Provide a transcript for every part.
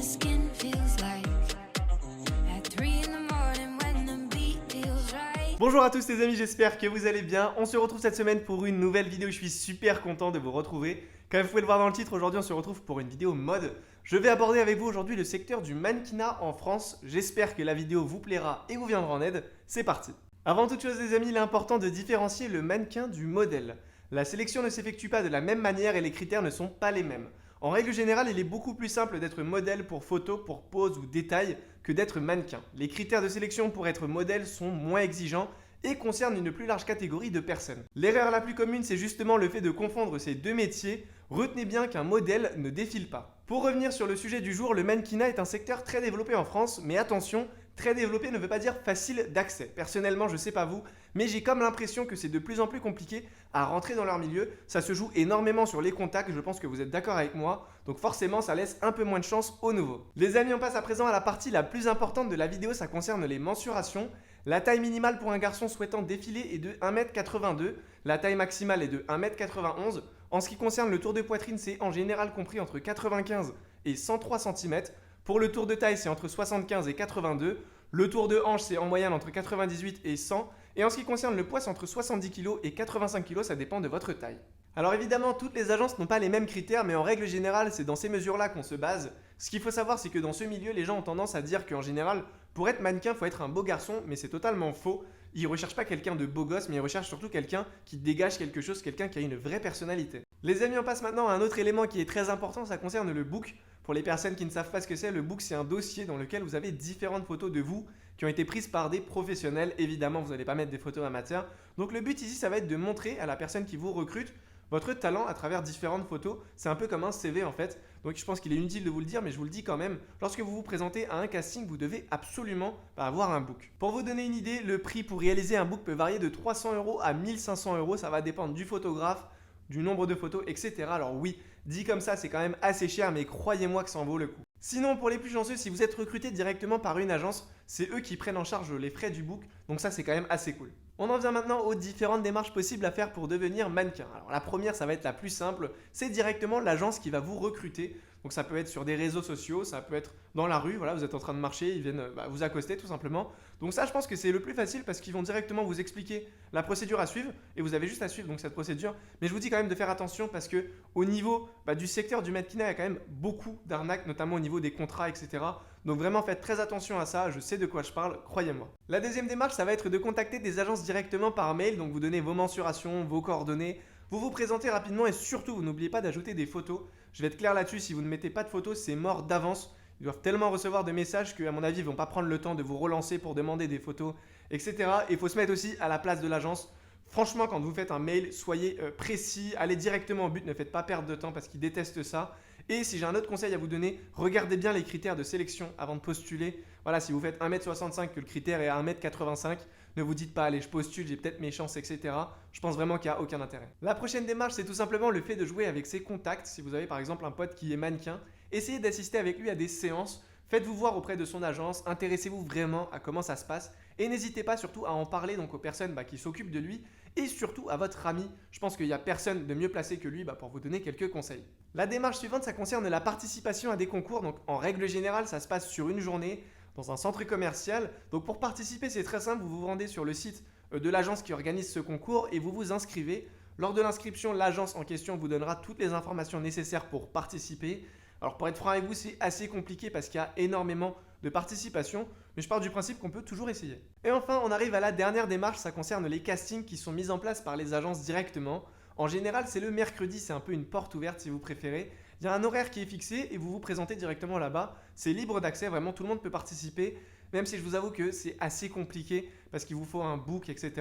your skin feels like at 3 in the morning when the beat feels right. Bonjour à tous les amis, j'espère que vous allez bien. On se retrouve cette semaine pour une nouvelle vidéo, je suis super content de vous retrouver. Comme vous pouvez le voir dans le titre, aujourd'hui on se retrouve pour une vidéo mode. Je vais aborder avec vous aujourd'hui le secteur du mannequinat en France. J'espère que la vidéo vous plaira et vous viendra en aide. C'est parti. Avant toute chose les amis, il est important de différencier le mannequin du modèle. La sélection ne s'effectue pas de la même manière et les critères ne sont pas les mêmes. En règle générale, il est beaucoup plus simple d'être modèle pour photo, pour pose ou détail que d'être mannequin. Les critères de sélection pour être modèle sont moins exigeants et concernent une plus large catégorie de personnes. L'erreur la plus commune, c'est justement le fait de confondre ces deux métiers. Retenez bien qu'un modèle ne défile pas. Pour revenir sur le sujet du jour, le mannequinat est un secteur très développé en France, mais attention, très développé ne veut pas dire facile d'accès. Personnellement, je sais pas vous, mais j'ai comme l'impression que c'est de plus en plus compliqué à rentrer dans leur milieu. Ça se joue énormément sur les contacts, je pense que vous êtes d'accord avec moi, donc forcément ça laisse un peu moins de chance aux nouveaux. Les amis, on passe à présent à la partie la plus importante de la vidéo, ça concerne les mensurations. La taille minimale pour un garçon souhaitant défiler est de 1m82, la taille maximale est de 1m91. En ce qui concerne le tour de poitrine, c'est en général compris entre 95 et 103 cm. Pour le tour de taille, c'est entre 75 et 82. Le tour de hanche, c'est en moyenne entre 98 et 100. Et en ce qui concerne le poids, c'est entre 70 kg et 85 kg, ça dépend de votre taille. Alors évidemment, toutes les agences n'ont pas les mêmes critères, mais en règle générale, c'est dans ces mesures-là qu'on se base. Ce qu'il faut savoir, c'est que dans ce milieu, les gens ont tendance à dire qu'en général, pour être mannequin, il faut être un beau garçon, mais c'est totalement faux. Ils ne recherchent pas quelqu'un de beau gosse, mais ils recherchent surtout quelqu'un qui dégage quelque chose, quelqu'un qui a une vraie personnalité. Les amis, on passe maintenant à un autre élément qui est très important, ça concerne le book. Pour les personnes qui ne savent pas ce que c'est, le book c'est un dossier dans lequel vous avez différentes photos de vous qui ont été prises par des professionnels. Évidemment, vous n'allez pas mettre des photos amateurs. Donc le but ici, ça va être de montrer à la personne qui vous recrute votre talent à travers différentes photos. C'est un peu comme un CV en fait. Donc je pense qu'il est inutile de vous le dire, mais je vous le dis quand même. Lorsque vous vous présentez à un casting, vous devez absolument avoir un book. Pour vous donner une idée, le prix pour réaliser un book peut varier de 300 € à 1500 €. Ça va dépendre du photographe, du nombre de photos, etc. Alors oui, dit comme ça, c'est quand même assez cher, mais croyez-moi que ça en vaut le coup. Sinon, pour les plus chanceux, si vous êtes recruté directement par une agence, c'est eux qui prennent en charge les frais du book, donc ça c'est quand même assez cool. On en vient maintenant aux différentes démarches possibles à faire pour devenir mannequin. Alors la première, ça va être la plus simple, c'est directement l'agence qui va vous recruter. Donc ça peut être sur des réseaux sociaux, ça peut être dans la rue, voilà, vous êtes en train de marcher, ils viennent vous accoster tout simplement. Donc ça, je pense que c'est le plus facile parce qu'ils vont directement vous expliquer la procédure à suivre et vous avez juste à suivre donc cette procédure. Mais je vous dis quand même de faire attention parce que au niveau du secteur du mannequinat, il y a quand même beaucoup d'arnaques, notamment au niveau des contrats, etc. Donc vraiment faites très attention à ça, je sais de quoi je parle, croyez-moi. La deuxième démarche, ça va être de contacter des agences directement par mail, donc vous donnez vos mensurations, vos coordonnées, vous vous présentez rapidement et surtout, vous n'oubliez pas d'ajouter des photos. Je vais être clair là-dessus, si vous ne mettez pas de photos, c'est mort d'avance. Ils doivent tellement recevoir de messages qu'à mon avis, ils ne vont pas prendre le temps de vous relancer pour demander des photos, etc. Et il faut se mettre aussi à la place de l'agence. Franchement, quand vous faites un mail, soyez précis, allez directement au but, ne faites pas perdre de temps parce qu'ils détestent ça. Et si j'ai un autre conseil à vous donner, regardez bien les critères de sélection avant de postuler. Voilà, si vous faites 1m65 que le critère est à 1m85, ne vous dites pas allez je postule, j'ai peut-être mes chances, etc. Je pense vraiment qu'il n'y a aucun intérêt. La prochaine démarche, c'est tout simplement le fait de jouer avec ses contacts. Si vous avez par exemple un pote qui est mannequin, essayez d'assister avec lui à des séances. Faites-vous voir auprès de son agence, intéressez-vous vraiment à comment ça se passe et n'hésitez pas surtout à en parler donc aux personnes qui s'occupent de lui et surtout à votre ami. Je pense qu'il n'y a personne de mieux placé que lui pour vous donner quelques conseils. La démarche suivante, ça concerne la participation à des concours. Donc en règle générale, ça se passe sur une journée dans un centre commercial. Donc pour participer, c'est très simple, vous vous rendez sur le site de l'agence qui organise ce concours et vous vous inscrivez. Lors de l'inscription, l'agence en question vous donnera toutes les informations nécessaires pour participer. Alors pour être franc avec vous, c'est assez compliqué parce qu'il y a énormément de participation, mais je pars du principe qu'on peut toujours essayer. Et enfin, on arrive à la dernière démarche, ça concerne les castings qui sont mis en place par les agences directement. En général, c'est le mercredi, c'est un peu une porte ouverte si vous préférez. Il y a un horaire qui est fixé et vous vous présentez directement là-bas. C'est libre d'accès, vraiment tout le monde peut participer, même si je vous avoue que c'est assez compliqué parce qu'il vous faut un book, etc.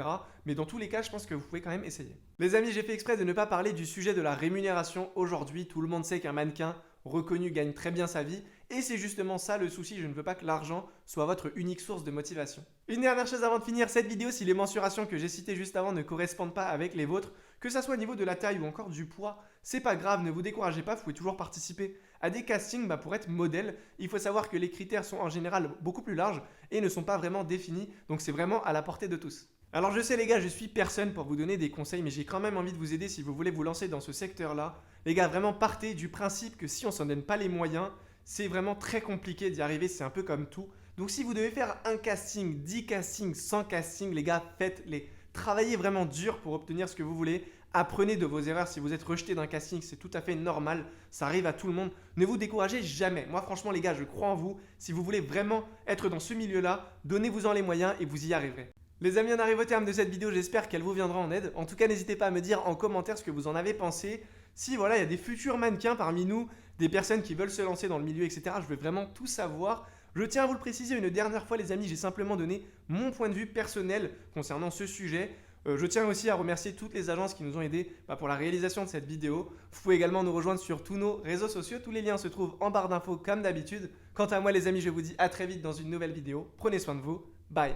Mais dans tous les cas, je pense que vous pouvez quand même essayer. Les amis, j'ai fait exprès de ne pas parler du sujet de la rémunération aujourd'hui. Tout le monde sait qu'un mannequin reconnu gagne très bien sa vie et c'est justement ça le souci, je ne veux pas que l'argent soit votre unique source de motivation. Une dernière chose avant de finir cette vidéo, si les mensurations que j'ai citées juste avant ne correspondent pas avec les vôtres, que ça soit au niveau de la taille ou encore du poids, c'est pas grave, ne vous découragez pas, vous pouvez toujours participer à des castings pour être modèle. Il faut savoir que les critères sont en général beaucoup plus larges et ne sont pas vraiment définis, donc c'est vraiment à la portée de tous. Alors je sais les gars, je suis personne pour vous donner des conseils, mais j'ai quand même envie de vous aider si vous voulez vous lancer dans ce secteur-là. Les gars, vraiment partez du principe que si on s'en donne pas les moyens, c'est vraiment très compliqué d'y arriver, c'est un peu comme tout. Donc si vous devez faire un casting, 10 castings, 100 castings, les gars, faites-les. Travaillez vraiment dur pour obtenir ce que vous voulez. Apprenez de vos erreurs. Si vous êtes rejeté d'un casting, c'est tout à fait normal. Ça arrive à tout le monde. Ne vous découragez jamais. Moi, franchement, les gars, je crois en vous. Si vous voulez vraiment être dans ce milieu-là, donnez-vous-en les moyens et vous y arriverez. Les amis, on arrive au terme de cette vidéo. J'espère qu'elle vous viendra en aide. En tout cas, n'hésitez pas à me dire en commentaire ce que vous en avez pensé. Si voilà, il y a des futurs mannequins parmi nous, des personnes qui veulent se lancer dans le milieu, etc. Je veux vraiment tout savoir. Je tiens à vous le préciser une dernière fois, les amis, j'ai simplement donné mon point de vue personnel concernant ce sujet. Je tiens aussi à remercier toutes les agences qui nous ont aidés pour la réalisation de cette vidéo. Vous pouvez également nous rejoindre sur tous nos réseaux sociaux. Tous les liens se trouvent en barre d'infos comme d'habitude. Quant à moi, les amis, je vous dis à très vite dans une nouvelle vidéo. Prenez soin de vous. Bye.